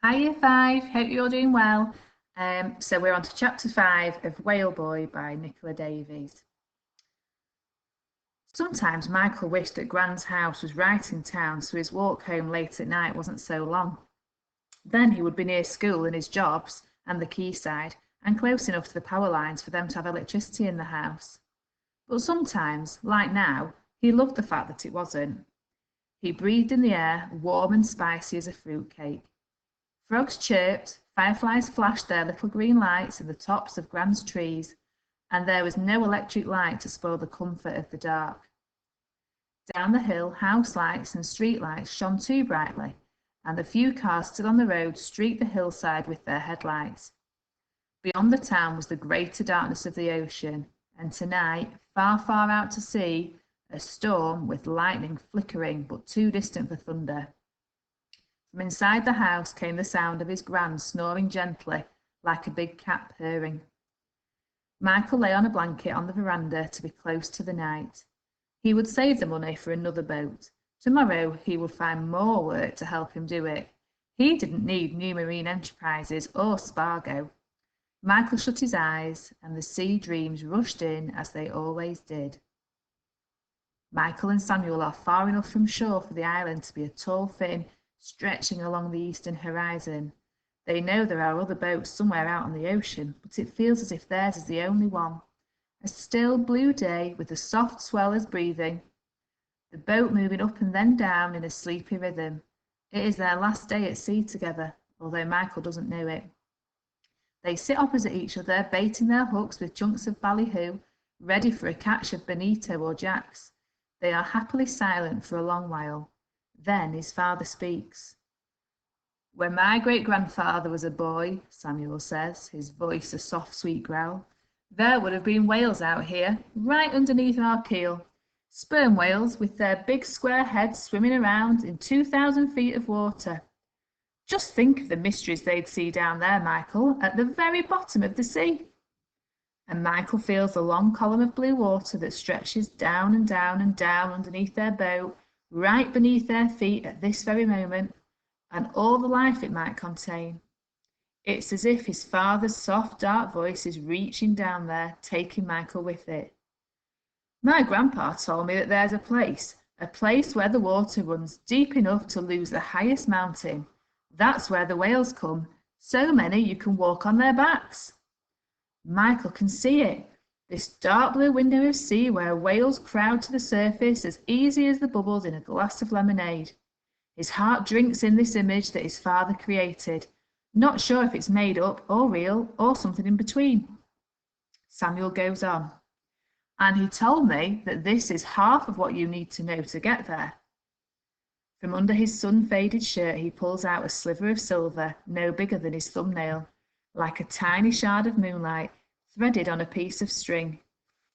Hi Year 5, hope you're doing well. So we're on to chapter 5 of Whale Boy by Nicola Davies. Sometimes Michael wished that Gran's house was right in town so his walk home late at night wasn't so long. Then he would be near school and his jobs and the quayside and close enough to the power lines for them to have electricity in the house. But sometimes, like now, he loved the fact that it wasn't. He breathed in the air, warm and spicy as a fruit cake. Frogs chirped, fireflies flashed their little green lights in the tops of Gran's trees, and there was no electric light to spoil the comfort of the dark. Down the hill, house lights and street lights shone too brightly, and the few cars still on the road streaked the hillside with their headlights. Beyond the town was the greater darkness of the ocean, and tonight, far, far out to sea, a storm with lightning flickering but too distant for thunder. From inside the house came the sound of his Gran snoring gently, like a big cat purring. Michael lay on a blanket on the veranda to be close to the night. He would save the money for another boat. Tomorrow he would find more work to help him do it. He didn't need New Marine Enterprises or Spargo. Michael shut his eyes, and the sea dreams rushed in as they always did. Michael and Samuel are far enough from shore for the island to be a tall fin stretching along the eastern horizon. They know there are other boats somewhere out on the ocean, but it feels as if theirs is the only one. A still blue day with the soft swellers breathing, the boat moving up and then down in a sleepy rhythm. It is their last day at sea together, although Michael doesn't know it. They sit opposite each other, baiting their hooks with chunks of ballyhoo, ready for a catch of bonito or jacks. They are happily silent for a long while. Then his father speaks. "When my great-grandfather was a boy," Samuel says, his voice a soft, sweet growl, "there would have been whales out here, right underneath our keel. Sperm whales with their big square heads swimming around in 2,000 feet of water. Just think of the mysteries they'd see down there, Michael, at the very bottom of the sea." And Michael feels the long column of blue water that stretches down and down and down underneath their boat, right beneath their feet at this very moment, and all the life it might contain. It's as if his father's soft, dark voice is reaching down there, taking Michael with it. "My grandpa told me that there's a place where the water runs deep enough to lose the highest mountain. That's where the whales come, so many you can walk on their backs." Michael can see it, this dark blue window of sea where whales crowd to the surface as easy as the bubbles in a glass of lemonade. His heart drinks in this image that his father created, not sure if it's made up or real or something in between. Samuel goes on. "And he told me that this is half of what you need to know to get there." From under his sun-faded shirt he pulls out a sliver of silver no bigger than his thumbnail, like a tiny shard of moonlight threaded on a piece of string.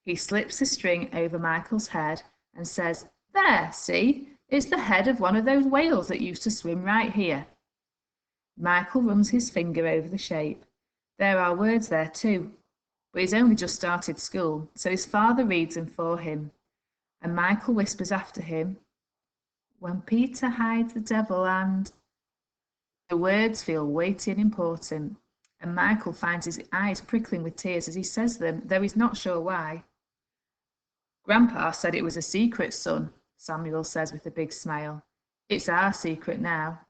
He slips the string over Michael's head and says, "There, see, it's the head of one of those whales that used to swim right here." Michael runs his finger over the shape. There are words there too, but he's only just started school, so his father reads them for him. And Michael whispers after him, "When Peter hides the devil and..." The words feel weighty and important, and Michael finds his eyes prickling with tears as he says them, though he's not sure why. "Grandpa said it was a secret, son," Samuel says with a big smile. "It's our secret now."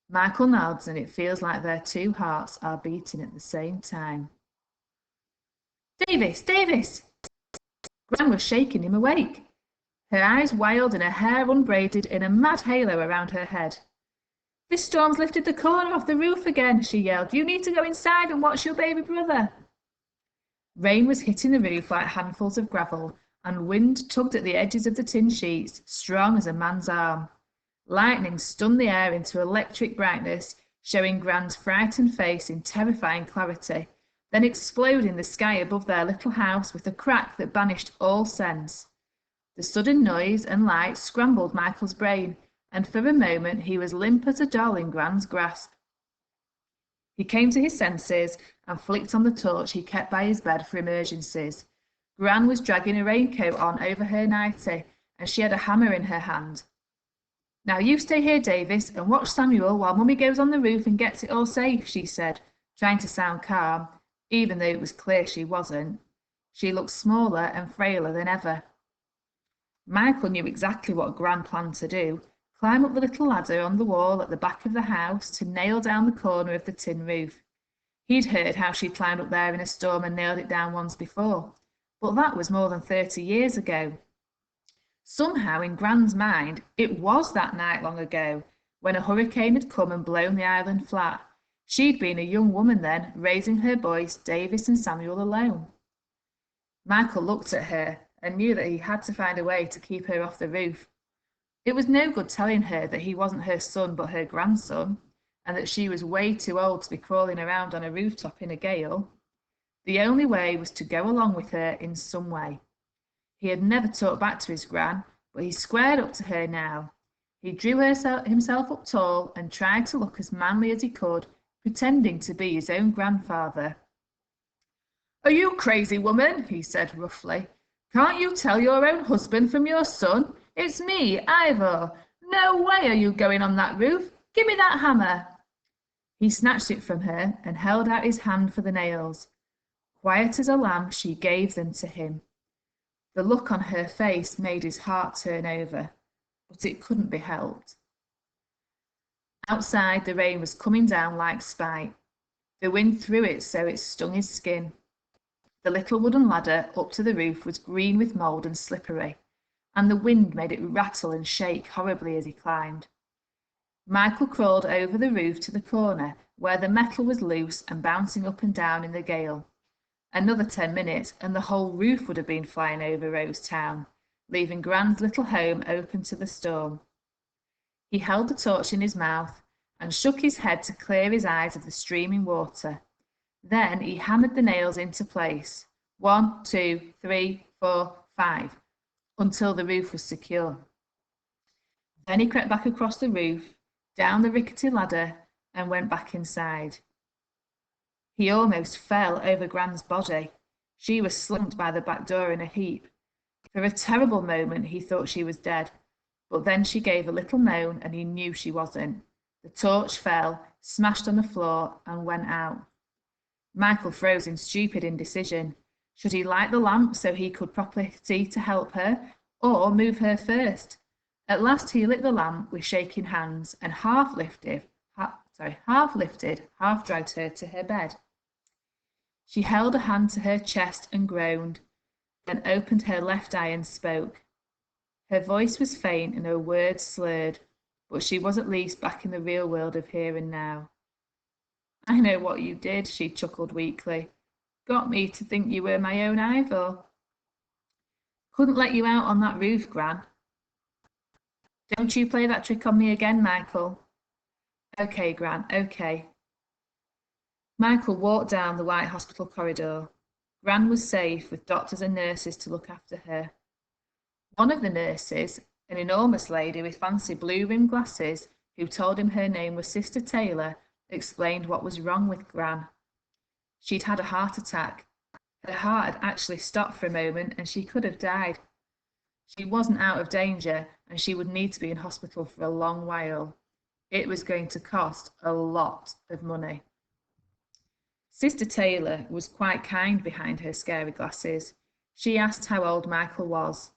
Michael nods, and it feels like their two hearts are beating at the same time. "Davis! Davis!" Gran was shaking him awake, her eyes wild and her hair unbraided in a mad halo around her head. "This storm's lifted the corner off the roof again," she yelled. "You need to go inside and watch your baby brother." Rain was hitting the roof like handfuls of gravel, and wind tugged at the edges of the tin sheets, strong as a man's arm. Lightning stunned the air into electric brightness, showing Gran's frightened face in terrifying clarity, then exploding the sky above their little house with a crack that banished all sense. The sudden noise and light scrambled Michael's brain, and for a moment he was limp as a doll in Gran's grasp. He came to his senses and flicked on the torch he kept by his bed for emergencies. Gran was dragging a raincoat on over her nightie, and she had a hammer in her hand. "Now you stay here, Davis, and watch Samuel while Mummy goes on the roof and gets it all safe," she said, trying to sound calm, even though it was clear she wasn't. She looked smaller and frailer than ever. Michael knew exactly what Gran planned to do: climb up the little ladder on the wall at the back of the house to nail down the corner of the tin roof. He'd heard how she climbed up there in a storm and nailed it down once before, but that was more than 30 years ago. Somehow, in Gran's mind, it was that night long ago, when a hurricane had come and blown the island flat. She'd been a young woman then, raising her boys, Davis and Samuel, alone. Michael looked at her and knew that he had to find a way to keep her off the roof. It was no good telling her that he wasn't her son but her grandson, and that she was way too old to be crawling around on a rooftop in a gale. The only way was to go along with her in some way. He had never talked back to his Gran, but he squared up to her now. He drew himself up tall and tried to look as manly as he could, pretending to be his own grandfather. "Are you crazy, woman?" he said roughly. "Can't you tell your own husband from your son? It's me, Ivor. No way are you going on that roof. Give me that hammer." He snatched it from her and held out his hand for the nails. Quiet as a lamb, she gave them to him. The look on her face made his heart turn over, but it couldn't be helped. Outside, the rain was coming down like spite. The wind threw it so it stung his skin. The little wooden ladder up to the roof was green with mould and slippery, and the wind made it rattle and shake horribly as he climbed. Michael crawled over the roof to the corner where the metal was loose and bouncing up and down in the gale. Another 10 minutes and the whole roof would have been flying over Rosetown, leaving Gran's little home open to the storm. He held the torch in his mouth and shook his head to clear his eyes of the streaming water. Then he hammered the nails into place, 1, 2, 3, 4, 5, until the roof was secure. Then he crept back across the roof, down the rickety ladder, and went back inside. He almost fell over Gran's body. She was slumped by the back door in a heap. For a terrible moment he thought she was dead, but then she gave a little moan and he knew she wasn't. The torch fell, smashed on the floor, and went out. Michael froze in stupid indecision. Should he light the lamp so he could properly see to help her, or move her first? At last he lit the lamp with shaking hands and half lifted, half dragged her to her bed. She held a hand to her chest and groaned, then opened her left eye and spoke. Her voice was faint and her words slurred, but she was at least back in the real world of here and now. "I know what you did," she chuckled weakly. "Got me to think you were my own Ivor. Couldn't let you out on that roof, Gran. Don't you play that trick on me again, Michael." "Okay, Gran, okay." Michael walked down the white hospital corridor. Gran was safe, with doctors and nurses to look after her. One of the nurses, an enormous lady with fancy blue-rimmed glasses, who told him her name was Sister Taylor, explained what was wrong with Gran. She'd had a heart attack. Her heart had actually stopped for a moment and she could have died. She wasn't out of danger and she would need to be in hospital for a long while. It was going to cost a lot of money. Sister Taylor was quite kind behind her scary glasses. She asked how old Michael was.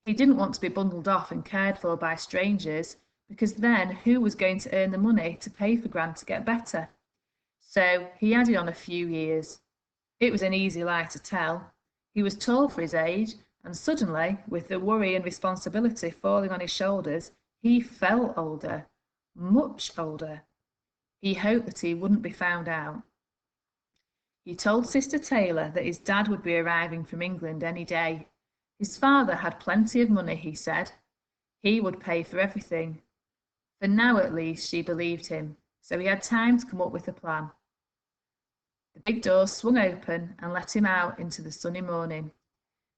He didn't want to be bundled off and cared for by strangers, because then who was going to earn the money to pay for Gran to get better? So he added on a few years. It was an easy lie to tell. He was tall for his age, and suddenly, with the worry and responsibility falling on his shoulders, he felt older, much older. He hoped that he wouldn't be found out. He told Sister Taylor that his dad would be arriving from England any day. His father had plenty of money, he said. He would pay for everything. For now, at least, she believed him, so he had time to come up with a plan. The big door swung open and let him out into the sunny morning.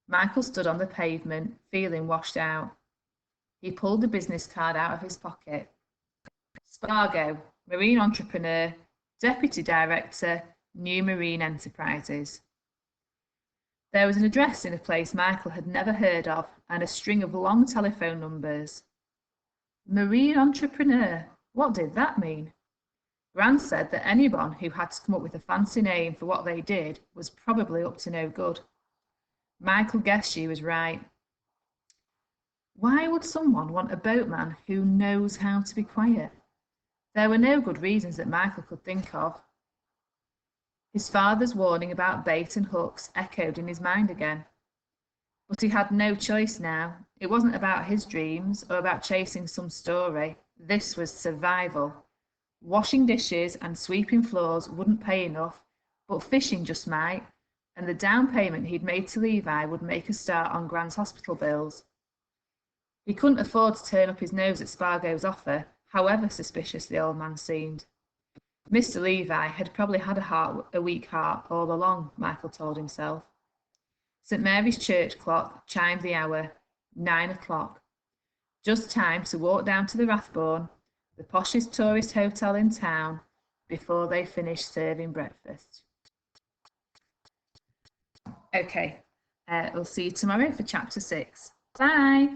Michael stood on the pavement, feeling washed out. He pulled a business card out of his pocket. Spargo, marine entrepreneur, deputy director, New Marine Enterprises. There was an address in a place Michael had never heard of and a string of long telephone numbers. Marine entrepreneur. What did that mean? Gran said that anyone who had to come up with a fancy name for what they did was probably up to no good. Michael guessed she was right. Why would someone want a boatman who knows how to be quiet? There were no good reasons that Michael could think of. His father's warning about bait and hooks echoed in his mind again. But he had no choice now. It wasn't about his dreams or about chasing some story. This was survival. Washing dishes and sweeping floors wouldn't pay enough, but fishing just might, and the down payment he'd made to Levi would make a start on Gran's hospital bills. He couldn't afford to turn up his nose at Spargo's offer, however suspicious the old man seemed. Mr. Levi had probably had a weak heart all along, Michael told himself. St. Mary's church clock chimed the hour, 9 o'clock. Just time to walk down to the Rathbone, the poshest tourist hotel in town, before they finished serving breakfast. Okay, we'll see you tomorrow for chapter 6. Bye!